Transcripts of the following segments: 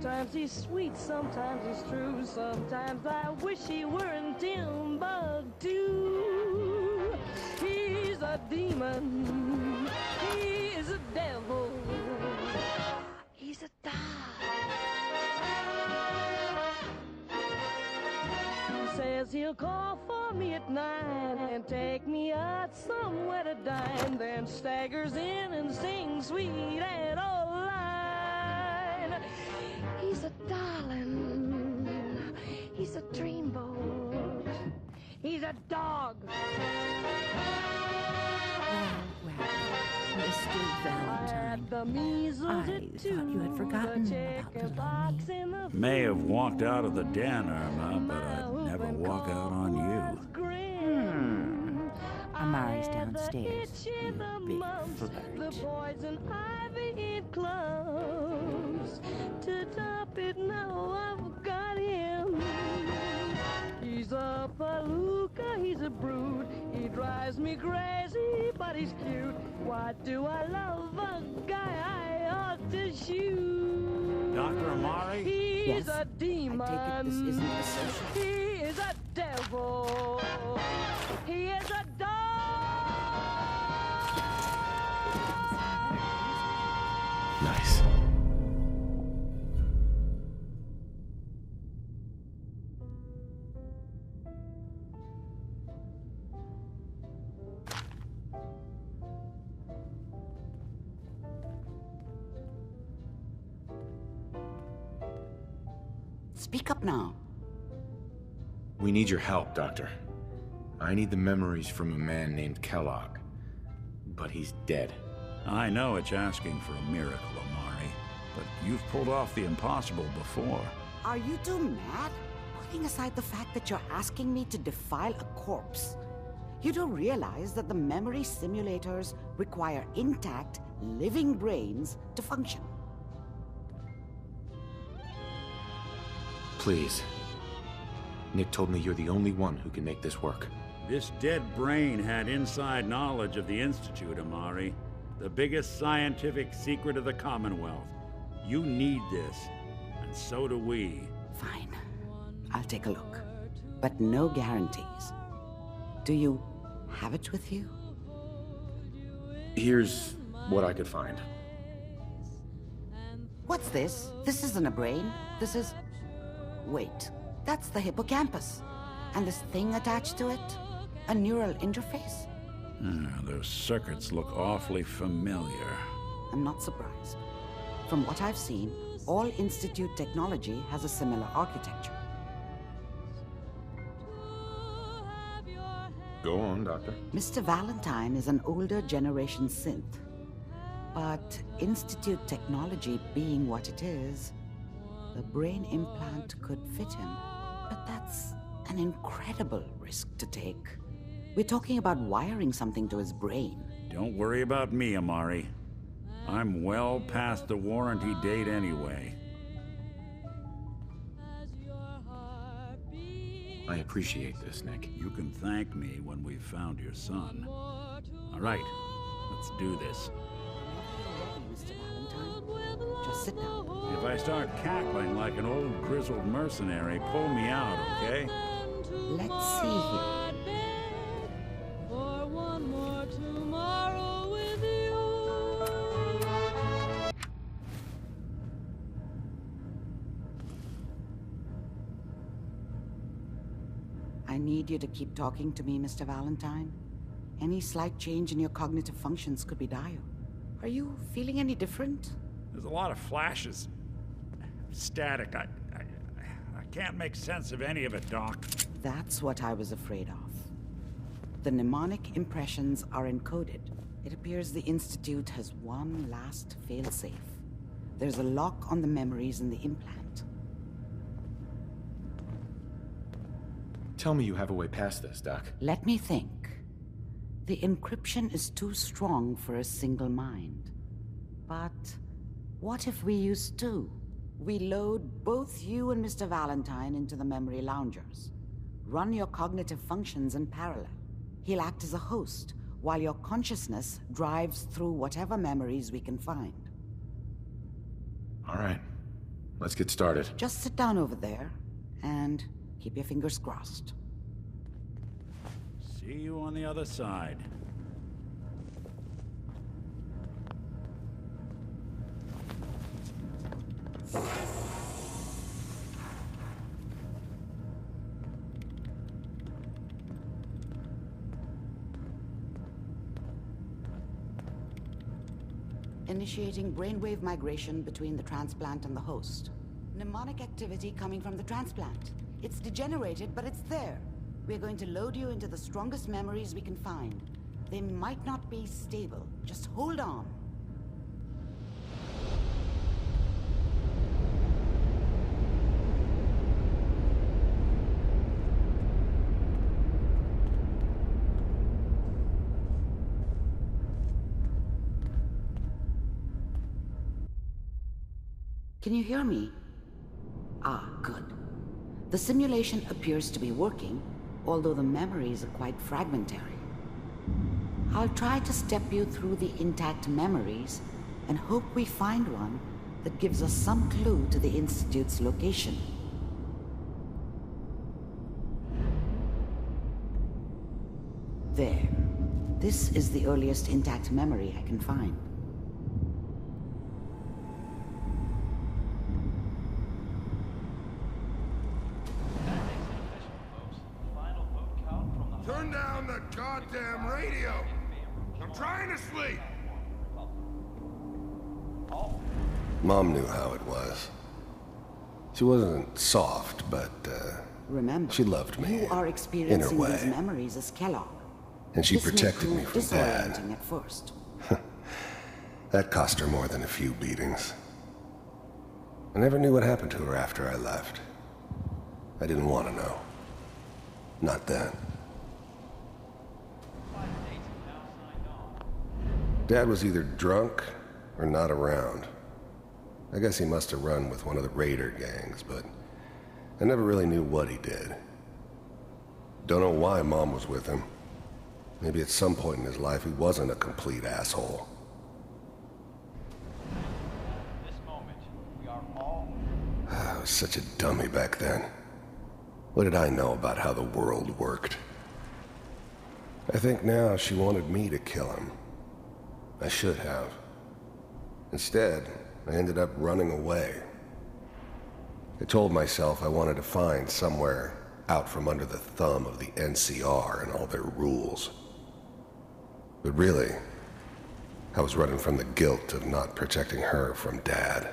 Sometimes he's sweet, sometimes he's true. Sometimes I wish he were in Timbuktu. He's a demon. He is a devil. He's a dog. He says he'll call for me at 9 and take me out somewhere to dine, then staggers in and sings sweet and old line. He's a darling. He's a dreamboat. He's a dog. Mr. Valentine, I thought you had forgotten about Belonging. May have walked out of the den, Irma, but I'd never walk out on you. Amari's downstairs, you big flirt. The poison ivy in close. To top it now, I've got him. He's a palooka, he's a brood. He drives me crazy, but he's cute. Why do I love a guy I ought to shoot? Dr. Amari? He's a demon. I take it this isn't a social. He is a devil. He is a dog. Nice. Speak up now. We need your help, Doctor. I need the memories from a man named Kellogg. But he's dead. I know it's asking for a miracle, Amari, but you've pulled off the impossible before. Are you two mad? Putting aside the fact that you're asking me to defile a corpse, you do realize that the memory simulators require intact, living brains to function. Please. Nick told me you're the only one who can make this work. This dead brain had inside knowledge of the Institute, Amari. The biggest scientific secret of the Commonwealth. You need this, and so do we. Fine. I'll take a look. But no guarantees. Do you have it with you? Here's what I could find. What's this? This isn't a brain. This is... Wait, that's the hippocampus. And this thing attached to it? A neural interface? Those circuits look awfully familiar. I'm not surprised. From what I've seen, all Institute technology has a similar architecture. Go on, Doctor. Mr. Valentine is an older generation synth. But Institute technology being what it is, the brain implant could fit him. But that's an incredible risk to take. We're talking about wiring something to his brain. Don't worry about me, Amari. I'm well past the warranty date anyway. I appreciate this, Nick. You can thank me when we've found your son. All right, let's do this. Mr. Valentine, just sit down. If I start cackling like an old grizzled mercenary, pull me out, okay? Let's see here. I need you to keep talking to me, Mr. Valentine. Any slight change in your cognitive functions could be dire. Are you feeling any different? There's a lot of flashes. Static. I can't make sense of any of it, Doc. That's what I was afraid of. The mnemonic impressions are encoded. It appears the Institute has one last failsafe. There's a lock on the memories in the implant. Tell me you have a way past this, Doc. Let me think. The encryption is too strong for a single mind. But what if we use two? We load both you and Mr. Valentine into the memory loungers. Run your cognitive functions in parallel. He'll act as a host, while your consciousness drives through whatever memories we can find. All right. Let's get started. Just sit down over there and keep your fingers crossed. See you on the other side. Initiating brainwave migration between the transplant and the host. Mnemonic activity coming from the transplant. It's degenerated, but it's there. We're going to load you into the strongest memories we can find. They might not be stable. Just hold on. Can you hear me? Ah, good. The simulation appears to be working, although the memories are quite fragmentary. I'll try to step you through the intact memories and hope we find one that gives us some clue to the Institute's location. There. This is the earliest intact memory I can find. Turn down the goddamn radio! I'm trying to sleep! Mom knew how it was. She wasn't soft, but, Remember, she loved me you are in experiencing her these way. memories as Kellogg. And she This may protected me prove from Dad. disorienting at first. That cost her more than a few beatings. I never knew what happened to her after I left. I didn't want to know. Not then. Dad was either drunk or not around. I guess he must have run with one of the raider gangs, but I never really knew what he did. Don't know why Mom was with him. Maybe at some point in his life he wasn't a complete asshole. I was such a dummy back then. What did I know about how the world worked? I think now she wanted me to kill him. I should have. Instead, I ended up running away. I told myself I wanted to find somewhere out from under the thumb of the NCR and all their rules. But really, I was running from the guilt of not protecting her from Dad.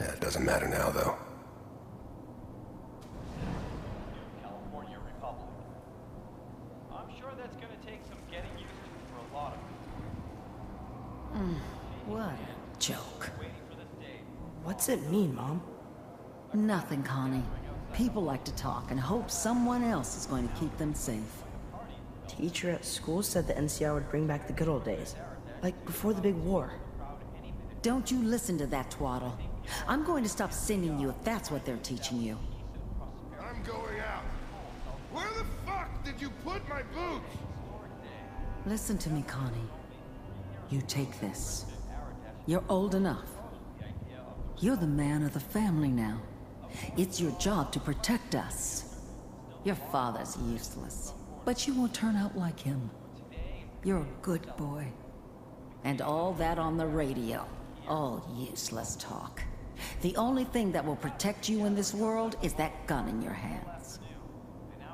Yeah, it doesn't matter now, though. California Republic. I'm sure that's gonna take some getting used to for a lot of people. What a joke. Waiting for this day. What's it mean, Mom? Nothing, Connie. People like to talk and hope someone else is going to keep them safe. Teacher at school said the NCR would bring back the good old days. Like before the big war. Don't you listen to that twaddle. I'm going to stop sending you if that's what they're teaching you. I'm going out. Where the fuck did you put my boots? Listen to me, Connie. You take this. You're old enough. You're the man of the family now. It's your job to protect us. Your father's useless, but you won't turn out like him. You're a good boy. And all that on the radio, all useless talk. The only thing that will protect you in this world is that gun in your hands.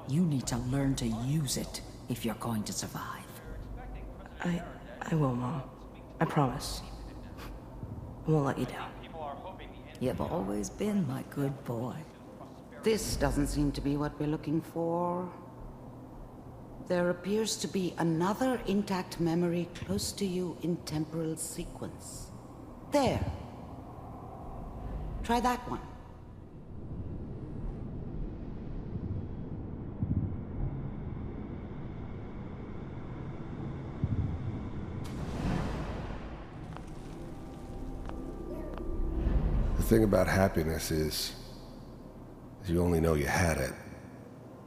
You need to learn to use it if you're going to survive. I will, Mom. I promise. I won't let you down. You've always been my good boy. This doesn't seem to be what we're looking for. There appears to be another intact memory close to you in temporal sequence. There. Try that one. The thing about happiness is you only know you had it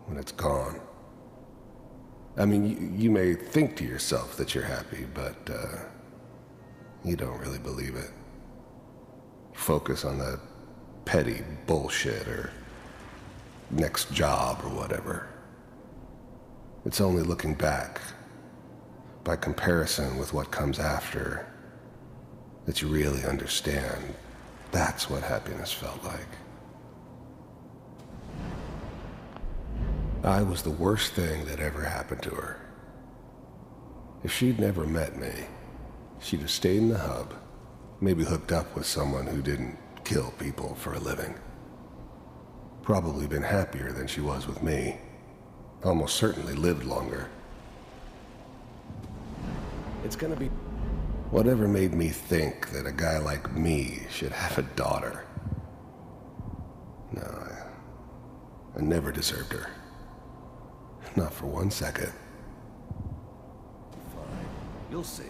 when it's gone. I mean, you may think to yourself that you're happy, but you don't really believe it. Focus on that petty bullshit or next job or whatever. It's only looking back, by comparison with what comes after, that you really understand that's what happiness felt like. I was the worst thing that ever happened to her. If she'd never met me, she'd have stayed in the hub, maybe hooked up with someone who didn't kill people for a living. Probably been happier than she was with me. Almost certainly lived longer. It's gonna be... Whatever made me think that a guy like me should have a daughter? No, I never deserved her. Not for 1 second. Fine. You'll see.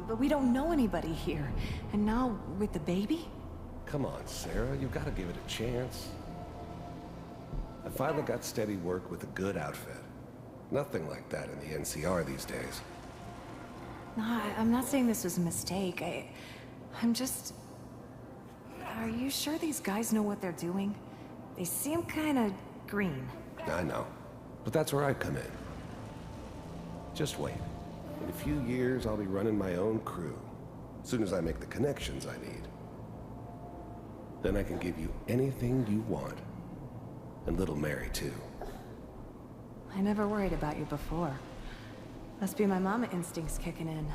But we don't know anybody here. And now, with the baby? Come on, Sarah. You've got to give it a chance. I finally got steady work with a good outfit. Nothing like that in the NCR these days. No, I'm not saying this was a mistake. I'm just... Are you sure these guys know what they're doing? They seem kind of green. I know. But that's where I come in. Just wait. In a few years, I'll be running my own crew. As soon as I make the connections I need. Then I can give you anything you want. And little Mary, too. I never worried about you before. Must be my mama instincts kicking in.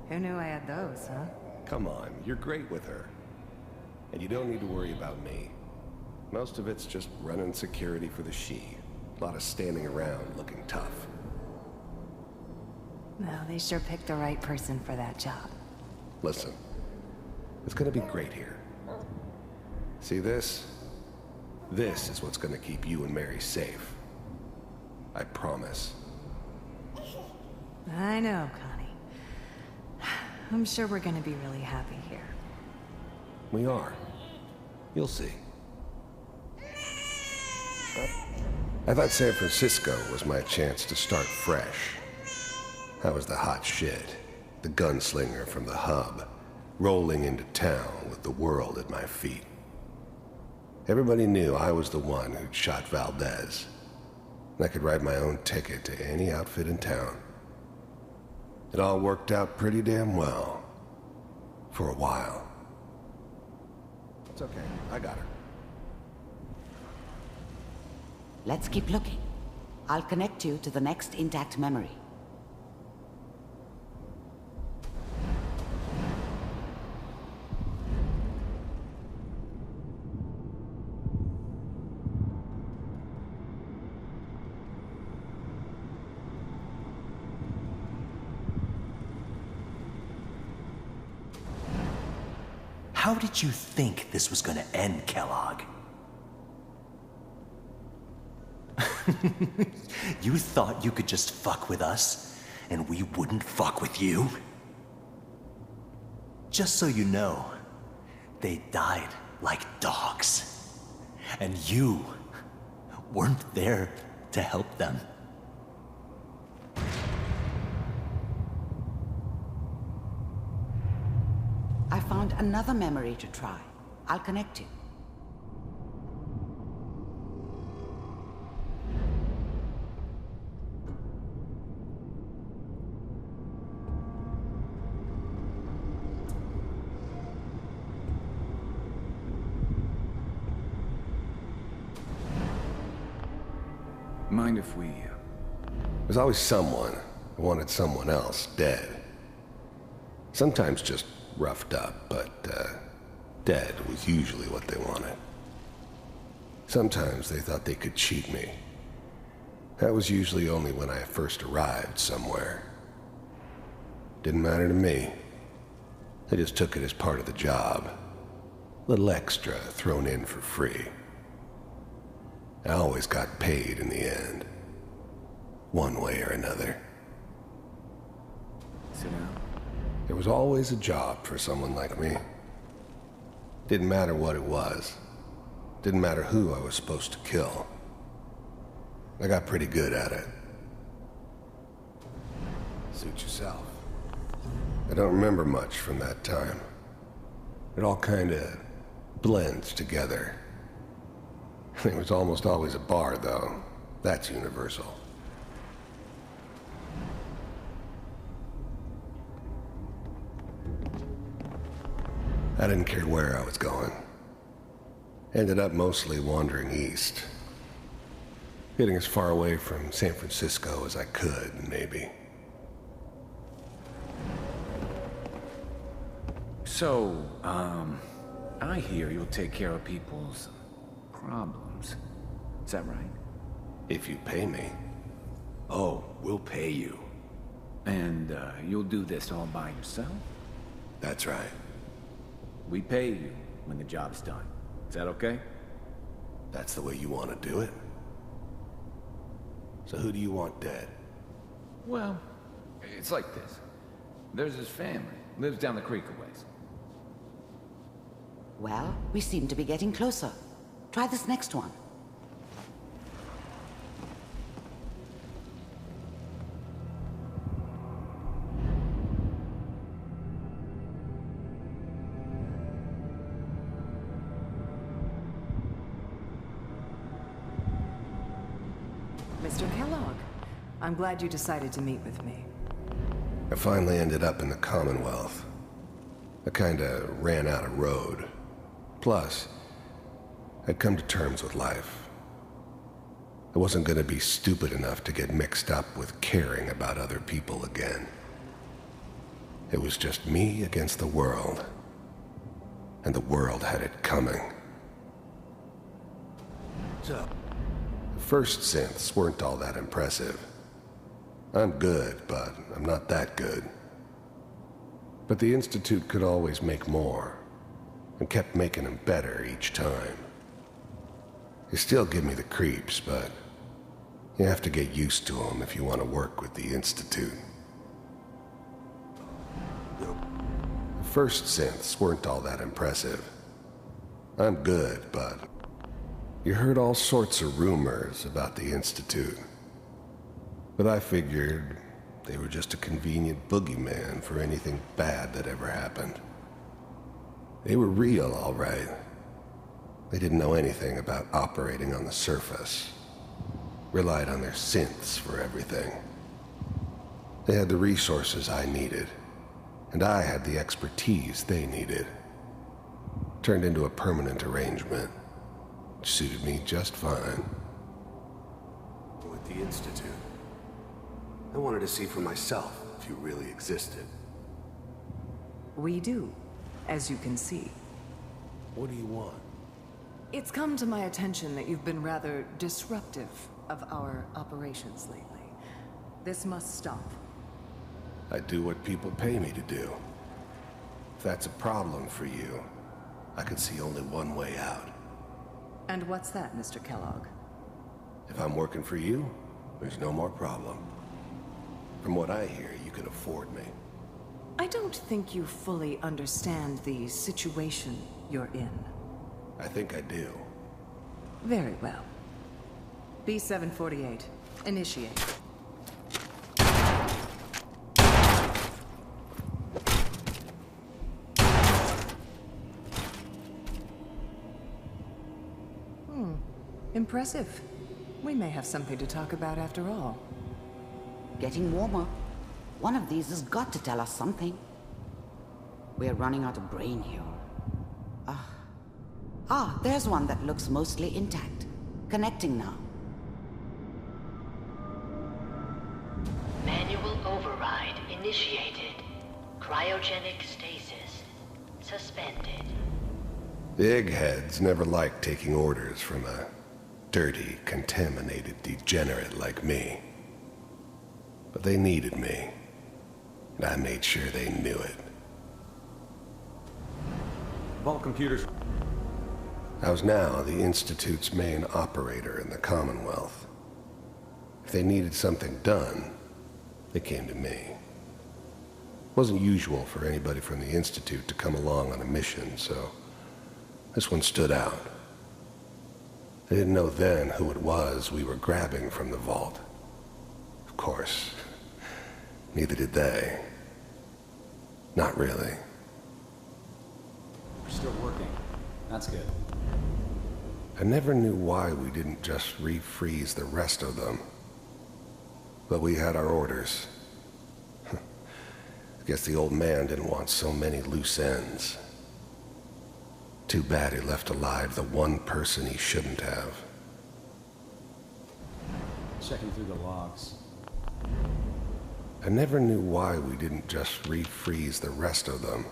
Who knew I had those, huh? Come on, you're great with her. And you don't need to worry about me. Most of it's just running security for the she. A lot of standing around looking tough. Well, they sure picked the right person for that job. Listen, it's gonna be great here. See this? This is what's gonna keep you and Mary safe. I promise. I know, Connie. I'm sure we're gonna be really happy here. We are. You'll see. I thought San Francisco was my chance to start fresh. I was the hot shit, the gunslinger from the hub, rolling into town with the world at my feet. Everybody knew I was the one who'd shot Valdez. And I could write my own ticket to any outfit in town. It all worked out pretty damn well. For a while. It's okay, I got her. Let's keep looking. I'll connect you to the next intact memory. How did you think this was gonna end, Kellogg? You thought you could just fuck with us, and we wouldn't fuck with you? Just so you know, they died like dogs. And you weren't there to help them. I found another memory to try. I'll connect you. Mind if we... There's always someone who wanted someone else dead. Sometimes just roughed up, but dead was usually what they wanted. Sometimes they thought they could cheat me. That was usually only when I first arrived somewhere. Didn't matter to me. I just took it as part of the job. Little extra thrown in for free. I always got paid in the end. One way or another. Sit down. There was always a job for someone like me. Didn't matter what it was. Didn't matter who I was supposed to kill. I got pretty good at it. Suit yourself. I don't remember much from that time. It all kinda blends together. There was almost always a bar, though. That's universal. I didn't care where I was going. Ended up mostly wandering east. Getting as far away from San Francisco as I could, maybe. So, I hear you'll take care of people's problems. Is that right? If you pay me. Oh, we'll pay you. And, you'll do this all by yourself? That's right. We pay you when the job's done. Is that okay? That's the way you want to do it? So who do you want dead? Well, it's like this. There's his family. Lives down the creek a ways. Well, we seem to be getting closer. Try this next one. Mr. Kellogg, I'm glad you decided to meet with me. I finally ended up in the Commonwealth. I kinda ran out of road. Plus, I'd come to terms with life. I wasn't gonna be stupid enough to get mixed up with caring about other people again. It was just me against the world. And the world had it coming. So, the first synths weren't all that impressive. I'm good, but I'm not that good. But the Institute could always make more, and kept making them better each time. They still give me the creeps, but you have to get used to them if you want to work with the Institute. The first synths weren't all that impressive. I'm good, but you heard all sorts of rumors about the Institute. But I figured they were just a convenient boogeyman for anything bad that ever happened. They were real, all right. They didn't know anything about operating on the surface. Relied on their synths for everything. They had the resources I needed, and I had the expertise they needed. Turned into a permanent arrangement, which suited me just fine. With the Institute, I wanted to see for myself if you really existed. We do, as you can see. What do you want? It's come to my attention that you've been rather disruptive of our operations lately. This must stop. I do what people pay me to do. If that's a problem for you, I can see only one way out. And what's that, Mr. Kellogg? If I'm working for you, there's no more problem. From what I hear, you can afford me. I don't think you fully understand the situation you're in. I think I do. Very well. B-748, initiate. Impressive. We may have something to talk about after all. Getting warmer. One of these has got to tell us something. We're running out of brain here. There's one that looks mostly intact. Connecting now. Manual override initiated. Cryogenic stasis suspended. The eggheads never liked taking orders from a dirty, contaminated degenerate like me. But they needed me, and I made sure they knew it. Vault computers. I was now the Institute's main operator in the Commonwealth. If they needed something done, they came to me. It wasn't usual for anybody from the Institute to come along on a mission, so this one stood out. I didn't know then who it was we were grabbing from the vault. Of course, neither did they. Not really. still working. That's good. I never knew why we didn't just refreeze the rest of them. But we had our orders. I guess the old man didn't want so many loose ends. Too bad he left alive the one person he shouldn't have. Checking through the logs. I never knew why we didn't just refreeze the rest of them.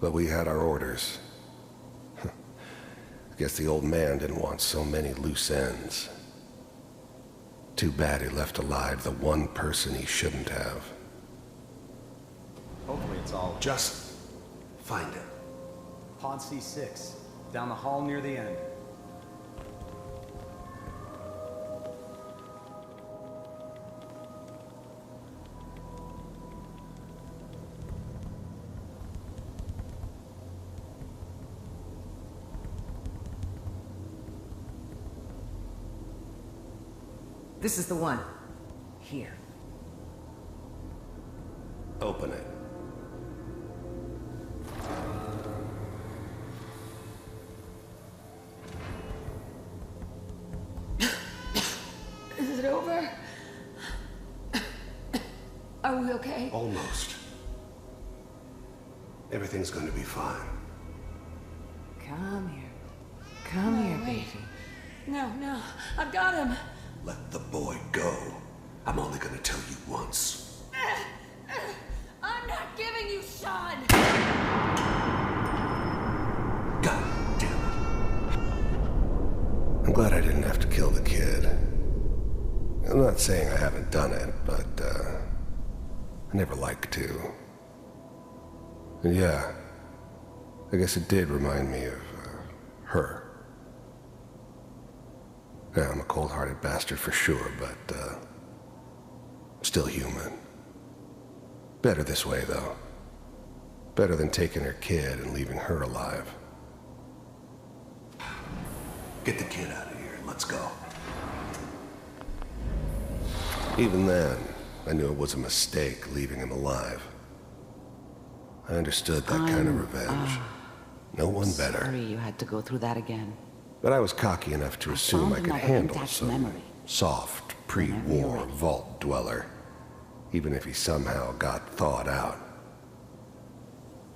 But we had our orders. I guess the old man didn't want so many loose ends. Too bad he left alive the one person he shouldn't have. Hopefully it's all... Just find him. Pod C6, down the hall near the end. This is the one. Here. Open it. Is it over? Are we okay? Almost. Everything's going to be fine. Come here. Come here, baby. No, I've got him. Let the boy go. I'm only going to tell you once. I'm not giving you Sean. God damn it. I'm glad I didn't have to kill the kid. I'm not saying I haven't done it, but, I never like to. And yeah, I guess it did remind me of, her. Yeah, I'm a cold-hearted bastard for sure, but, still human. Better this way, though. Better than taking her kid and leaving her alive. Get the kid out of here and let's go. Even then, I knew it was a mistake leaving him alive. I understood that kind of revenge. No one better. Sorry you had to go through that again. But I was cocky enough to assume I could another handle intact some memory. soft, pre-war vault dweller, even if he somehow got thawed out.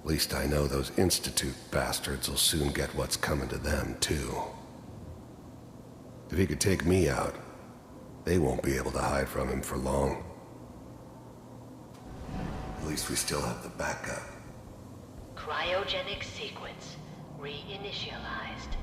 At least I know those Institute bastards will soon get what's coming to them, too. If he could take me out, they won't be able to hide from him for long. At least we still have the backup. Cryogenic sequence reinitialized.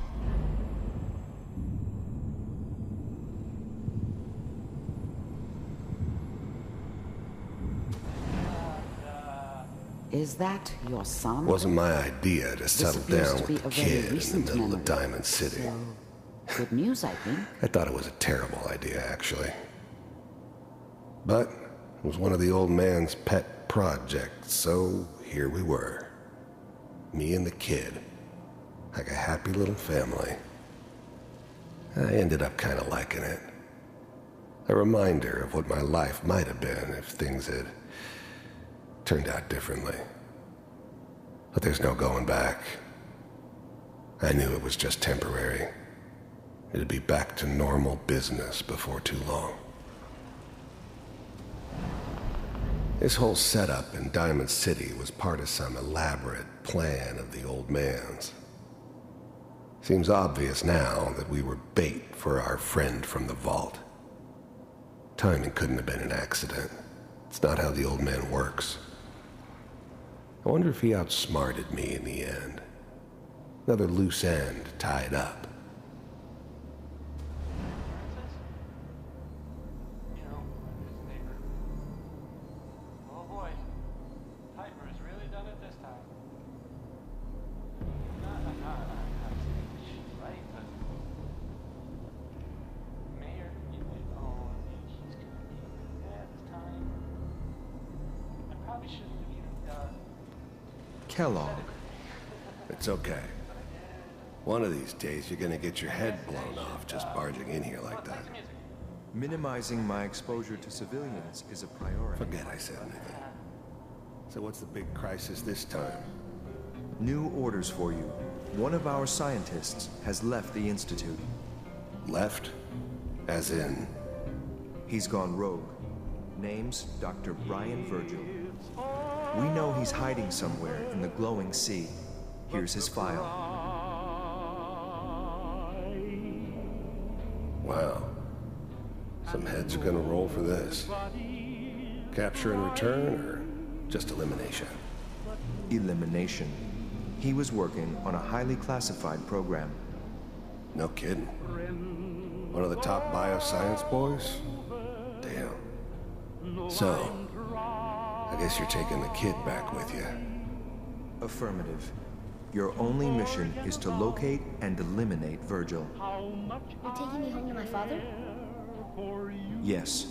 Is that your son? Wasn't my idea to settle down with the kid in the middle memory. of Diamond City. So, good news, I think. I thought it was a terrible idea, actually. But it was one of the old man's pet projects, so here we were. Me and the kid. Like a happy little family. I ended up kind of liking it. A reminder of what my life might have been if things had turned out differently. But there's no going back. I knew it was just temporary. It'd be back to normal business before too long. This whole setup in Diamond City was part of some elaborate plan of the old man's. Seems obvious now that we were bait for our friend from the vault. Timing couldn't have been an accident. It's not how the old man works. I wonder if he outsmarted me in the end. Another loose end tied up. Oh boy, Piper has really done it this time. Right, but Mayor, he's gonna be bad this time. I probably shouldn't have even done. Kellogg. It's okay. One of these days, you're gonna get your head blown off just barging in here like that. Minimizing my exposure to civilians is a priority. Forget I said anything. So what's the big crisis this time? New orders for you. One of our scientists has left the Institute. Left? As in? He's gone rogue. Name's Dr. Brian Virgil. We know he's hiding somewhere in the glowing sea. Here's his file. Wow. Some heads are gonna roll for this. Capture and return, or just elimination? Elimination. He was working on a highly classified program. No kidding. One of the top bioscience boys? Damn. So, I guess you're taking the kid back with you. Affirmative. Your only mission is to locate and eliminate Virgil. You're taking me home to my father? Yes.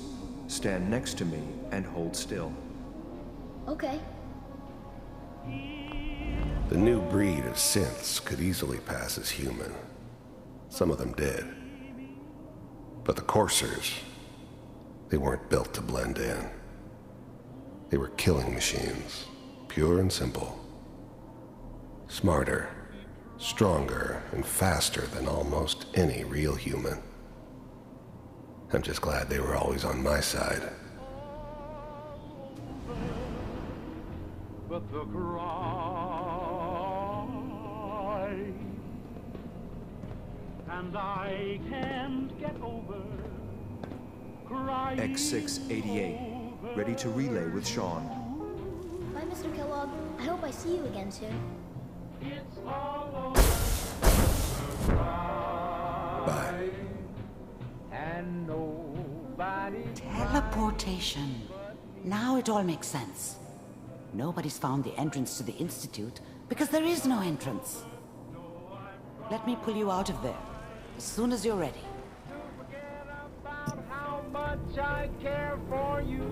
Stand next to me and hold still. Okay. The new breed of synths could easily pass as human. Some of them did. But the Coursers, they weren't built to blend in. They were killing machines, pure and simple. Smarter, stronger, and faster than almost any real human. I'm just glad they were always on my side. But the cry, and I can't get over crying. X688, ready to relay with Sean. Bye, Mr. Kellogg. I hope I see you again soon. It's all over. Bye. And nobody. Teleportation. Now it all makes sense. Nobody's found the entrance to the Institute because there is no entrance. Let me pull you out of there as soon as you're ready. How much I care for you.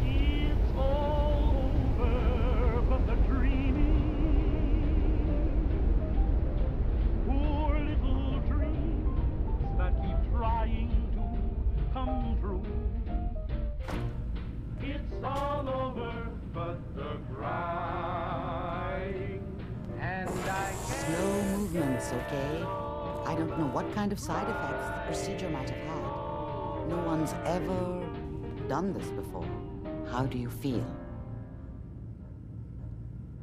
It's all over, but the dreaming. Poor little dreams that keep trying to come true. It's all over, but the crying. And I Slow movements, okay? I don't know what kind of side effects the procedure might have had. No one's ever done this before. How do you feel?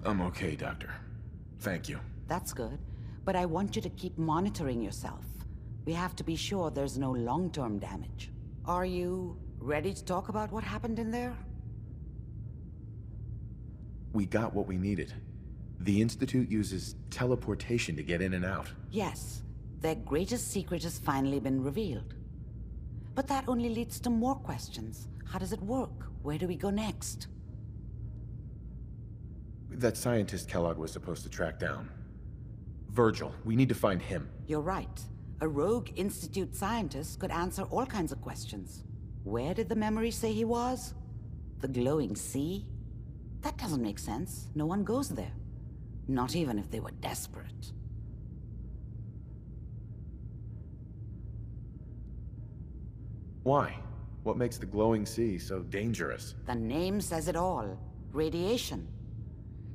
I'm okay, Doctor. Thank you. That's good, but I want you to keep monitoring yourself. We have to be sure there's no long-term damage. Are you ready to talk about what happened in there? We got what we needed. The Institute uses teleportation to get in and out. Yes, their greatest secret has finally been revealed. But that only leads to more questions. How does it work? Where do we go next? That scientist Kellogg was supposed to track down. Virgil, we need to find him. You're right. A rogue Institute scientist could answer all kinds of questions. Where did the memory say he was? The glowing sea? That doesn't make sense. No one goes there. Not even if they were desperate. Why? What makes the glowing sea so dangerous? The name says it all. Radiation.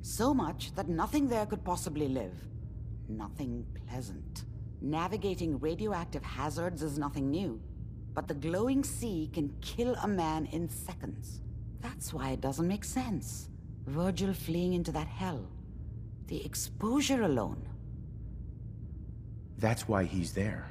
So much that nothing there could possibly live. Nothing pleasant. Navigating radioactive hazards is nothing new. But the glowing sea can kill a man in seconds. That's why it doesn't make sense. Virgil fleeing into that hell. The exposure alone. That's why he's there.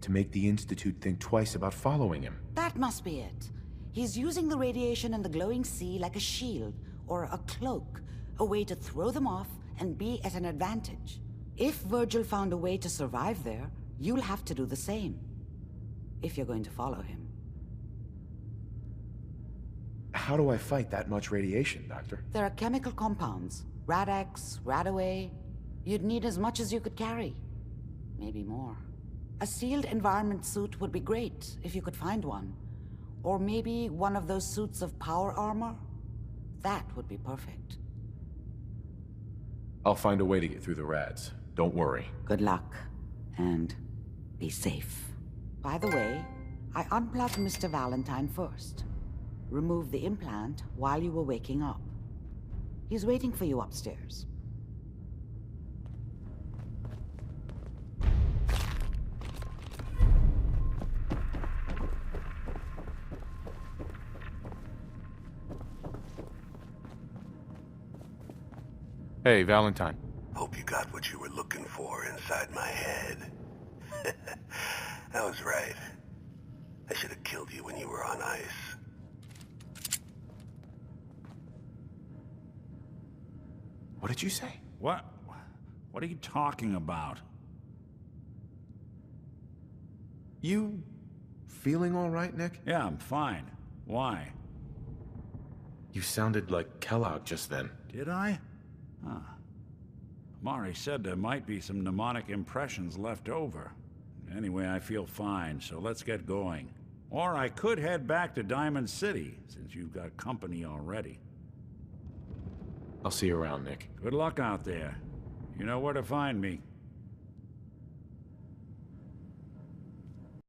To make the Institute think twice about following him. That must be it. He's using the radiation in the glowing sea like a shield or a cloak, a way to throw them off and be at an advantage. If Virgil found a way to survive there, you'll have to do the same. If you're going to follow him. How do I fight that much radiation, Doctor? There are chemical compounds. Rad-X, Radaway. You'd need as much as you could carry. Maybe more. A sealed environment suit would be great, if you could find one. Or maybe one of those suits of power armor? That would be perfect. I'll find a way to get through the rads. Don't worry. Good luck. And be safe. By the way, I unplugged Mr. Valentine first. Removed the implant while you were waking up. He's waiting for you upstairs. Hey, Valentine. Hope you got what you were looking for inside my head. I was right. I should have killed you when you were on ice. What did you say? What are you talking about? You feeling all right, Nick? Yeah, I'm fine. Why? You sounded like Kellogg just then. Did I? Huh. Mari said there might be some mnemonic impressions left over. Anyway, I feel fine, so let's get going. Or I could head back to Diamond City, since you've got company already. I'll see you around, Nick. Good luck out there. You know where to find me.